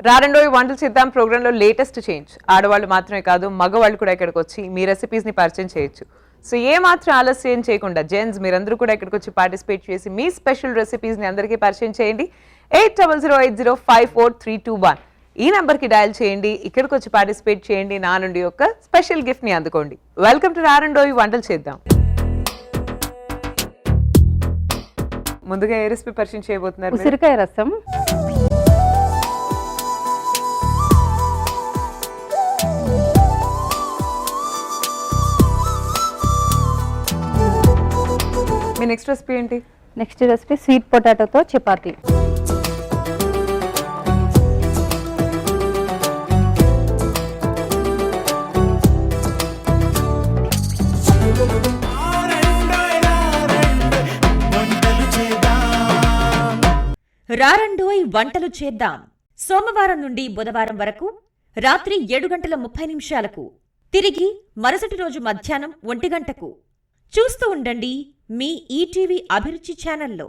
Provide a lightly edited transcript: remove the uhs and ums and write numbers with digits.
రారండోయి వంటలు చేద్దాం ప్రోగ్రామ్ లో లేటెస్ట్ చేంజ్. ఆడవాళ్ళు మాత్రమే కాదు మగవాళ్ళు కూడా ఇక్కడికి వచ్చి మీ రెసిపీస్ ని పరిచయం చేయొచ్చు. సో ఏ మాత్రం ఆలస్యం చేయకుండా జెంట్స్ మీరందరూ కూడా ఇక్కడికి వచ్చి పార్టిసిపేట్ చేసి మీ స్పెషల్ రెసిపీస్ ని అందరికీ పరిచయం చేయండి. 8008054321 ఈ నంబర్ కి డయల్ చేయండి. ఇక్కడికి వచ్చి పార్టిసిపేట్ చేయండి. నా నుండి ఒక స్పెషల్ గిఫ్ట్ ని అందుకోండి. వెల్కమ్ టు రారండోయి వంటలు చేద్దాం. ముందుగా ఏ రెసిపీ పరిచయం చేయబోతున్నారు? ఉసిరికాయ రసం. మీ నెక్స్ట్ రెసిపీ ఏంటి? నెక్స్ట్ రెసిపీ స్వీట్ పొటాటోతో చపాతీ. రారండోయ్ వంటలు చేద్దాం. సోమవారం నుండి బుధవారం వరకు రాత్రి 7:30 తిరిగి మరుసటి రోజు మధ్యాహ్నం 1 గంటకు చూస్తూ ఉండండి మీ ఈటీవీ అభిరుచి ఛానల్లో.